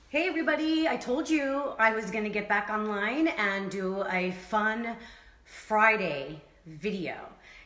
Hey everybody, I told you I was gonna get back online and do a fun Friday video.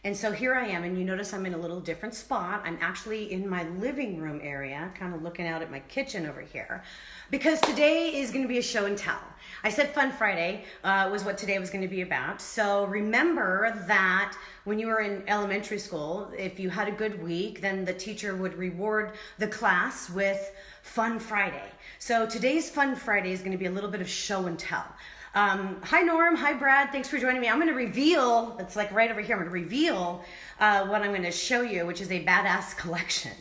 And so here I am, and you notice I'm in a little different spot. I'm actually in my living room area, kind of looking out at my kitchen over here, because today is gonna be a show and tell. I said Fun Friday was what today was gonna be about. So remember that when you were in elementary school, if you had a good week, then the teacher would reward the class with Fun Friday. So today's Fun Friday is going to be a little bit of show and tell. Hi Norm, hi Brad, thanks for joining me. I'm going to reveal, it's like right over here, I'm going to reveal what I'm going to show you, which is a badass collection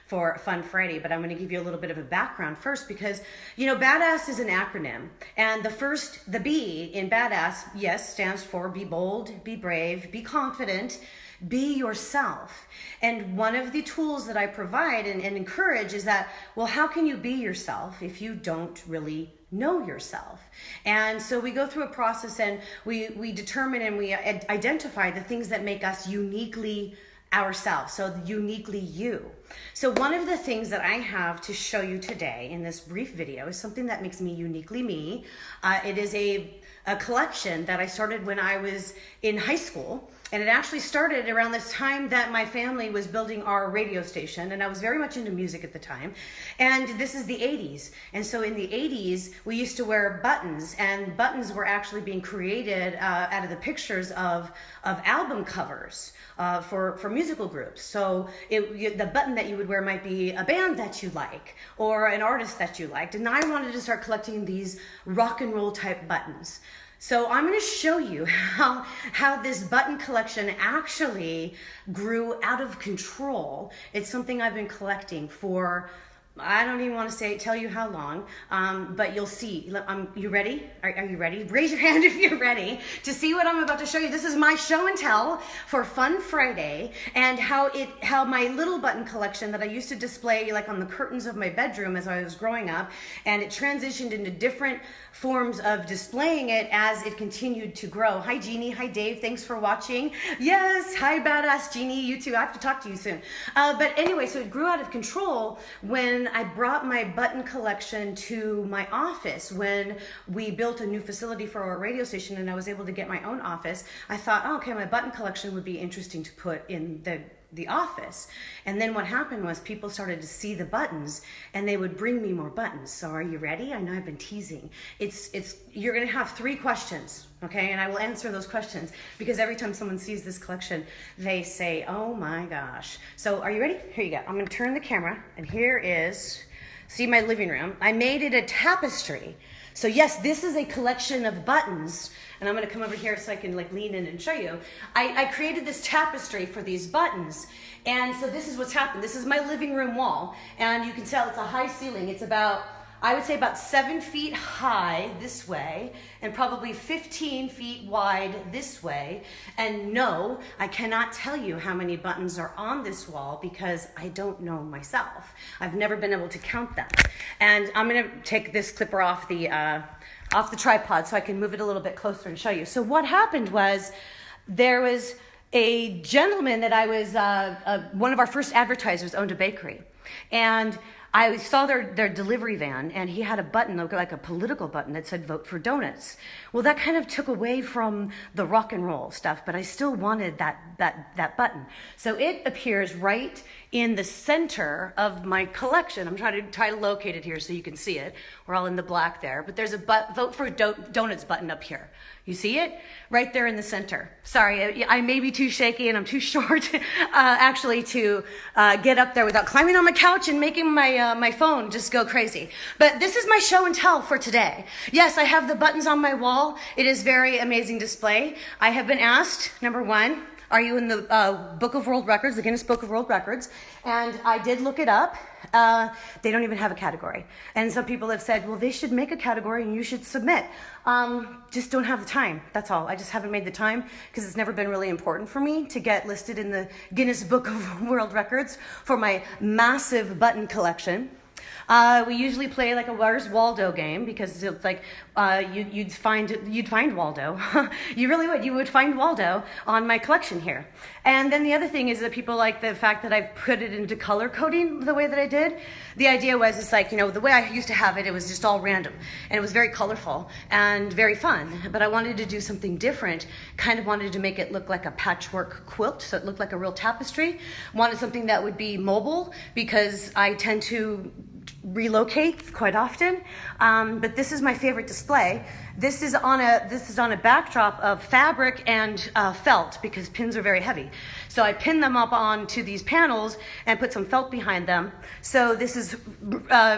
for Fun Friday, but I'm going to give you a little bit of a background first because, you know, badass is an acronym, and the B in badass, yes, stands for be bold, be brave, be confident, be yourself. And one of the tools that I provide and encourage is that, well, how can you be yourself if you don't really know yourself? And so we go through a process and we determine and we identify the things that make us uniquely ourselves, so uniquely you. So one of the things that I have to show you today in this brief video is something that makes me uniquely me. It is a collection that I started when I was in high school. And it actually started around this time that my family was building our radio station, and I was very much into music at the time. And this is the 80s. And so in the 80s, we used to wear buttons, and buttons were actually being created out of the pictures of album covers for musical groups. So the button that you would wear might be a band that you like or an artist that you liked. And I wanted to start collecting these rock and roll type buttons. So I'm going to show you how this button collection actually grew out of control. It's something I've been collecting for, I don't even want to tell you how long, but you'll see. You ready? Are you ready? Raise your hand if you're ready to see what I'm about to show you. This is my show and tell for Fun Friday, and how my little button collection that I used to display like on the curtains of my bedroom as I was growing up, and it transitioned into different forms of displaying it as it continued to grow. Hi Jeannie, hi Dave, thanks for watching. Yes, hi badass Jeannie, you too. I have to talk to you soon. But anyway, so it grew out of control when I brought my button collection to my office. When we built a new facility for our radio station and I was able to get my own office, I thought, oh, okay, my button collection would be interesting to put in the office. And then what happened was people started to see the buttons and they would bring me more buttons. So are you ready? I know I've been teasing. You're gonna have 3 questions, okay? And I will answer those questions because every time someone sees this collection, they say, oh my gosh. So are you ready? Here you go. I'm gonna turn the camera, and here is, see my living room. I made it a tapestry. So yes, this is a collection of buttons, and I'm going to come over here so I can like lean in and show you. I created this tapestry for these buttons, and so this is what's happened. This is my living room wall, and you can tell it's a high ceiling. It's about, I would say about 7 feet high this way, and probably 15 feet wide this way. And no, I cannot tell you how many buttons are on this wall because I don't know myself. I've never been able to count them. And I'm gonna take this clipper off the tripod so I can move it a little bit closer and show you. So what happened was, there was a gentleman that I was, one of our first advertisers owned a bakery. And I saw their delivery van, and he had a button, like a political button that said vote for donuts. Well, that kind of took away from the rock and roll stuff, but I still wanted that button. So it appears right in the center of my collection. I'm trying to locate it here so you can see it. We're all in the black there, but there's a vote for donuts button up here. You see it? Right there in the center. Sorry, I may be too shaky and I'm too short actually to get up there without climbing on my couch and making my phone just go crazy. But this is my show and tell for today. Yes, I have the buttons on my wall. It is very amazing display. I have been asked, number 1, are you in the Book of World Records, the Guinness Book of World Records? And I did look it up. They don't even have a category. And some people have said, well, they should make a category and you should submit. Just don't have the time. That's all. I just haven't made the time because it's never been really important for me to get listed in the Guinness Book of World Records for my massive button collection. We usually play like a Where's Waldo game because it's like you'd find Waldo. You really would. You would find Waldo on my collection here. And then the other thing is that people like the fact that I've put it into color coding the way that I did. The idea was it's like, the way I used to have it, it was just all random. And it was very colorful and very fun. But I wanted to do something different. Kind of wanted to make it look like a patchwork quilt, so it looked like a real tapestry. Wanted something that would be mobile because I tend to relocate quite often, but this is my favorite display. This is on a backdrop of fabric and felt because pins are very heavy. So I pin them up onto these panels and put some felt behind them. So this is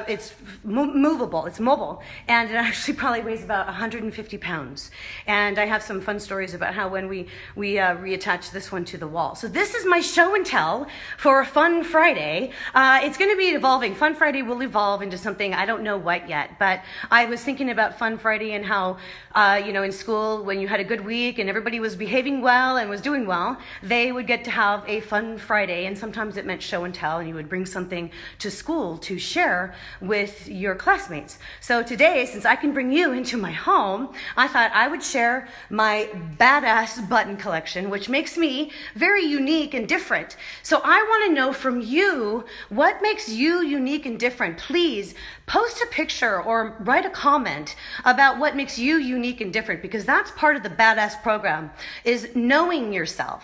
it's movable, it's mobile, and it actually probably weighs about 150 pounds. And I have some fun stories about how when we reattach this one to the wall. So this is my show and tell for Fun Friday. It's going to be evolving. Fun Friday will evolve into something, I don't know what yet, but I was thinking about Fun Friday and how in school, when you had a good week and everybody was behaving well and was doing well, they would get to have a Fun Friday, and sometimes it meant show and tell, and you would bring something to school to share with your classmates. So today, since I can bring you into my home, I thought I would share my badass button collection, which makes me very unique and different. So I want to know from you, what makes you unique and different? Please post a picture or write a comment about what makes you unique and different, because that's part of the badass program, is knowing yourself.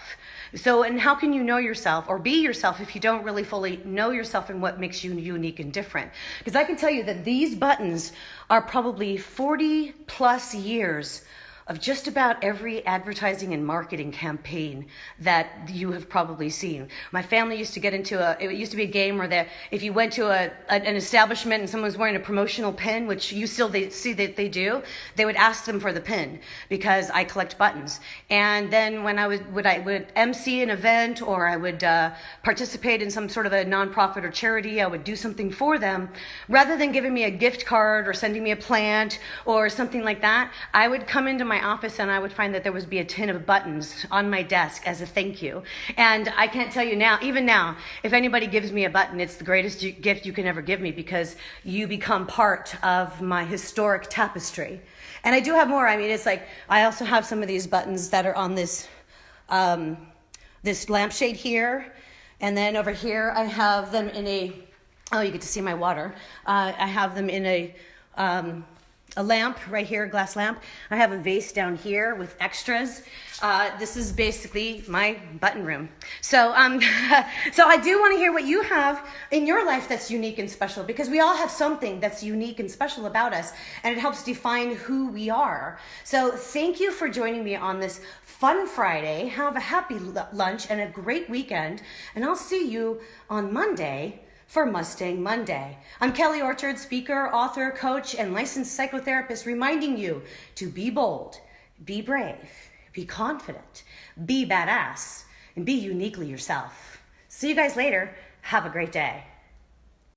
So, and how can you know yourself or be yourself if you don't really fully know yourself and what makes you unique and different? Because I can tell you that these buttons are probably 40 plus years of just about every advertising and marketing campaign that you have probably seen. My family used to get into it used to be a game where if you went to an establishment and someone was wearing a promotional pin, which you still see that they do, they would ask them for the pin because I collect buttons. And then when I would MC an event, or I would participate in some sort of a nonprofit or charity, I would do something for them. Rather than giving me a gift card or sending me a plant or something like that, I would come into my office and I would find that there would be a tin of buttons on my desk as a thank you. And I can't tell you now, even now, if anybody gives me a button, it's the greatest gift you can ever give me, because you become part of my historic tapestry. And I do have more. I mean, it's like, I also have some of these buttons that are on this lampshade here. And then over here, I have them in you get to see my water. I have them in a lamp right here, a glass lamp. I have a vase down here with extras. This is basically my button room. So, so I do want to hear what you have in your life that's unique and special, because we all have something that's unique and special about us, and it helps define who we are. So thank you for joining me on this Fun Friday. Have a happy lunch and a great weekend, and I'll see you on Monday for Mustang Monday. I'm Kelly Orchard, speaker, author, coach, and licensed psychotherapist, reminding you to be bold, be brave, be confident, be badass, and be uniquely yourself. See you guys later. Have a great day.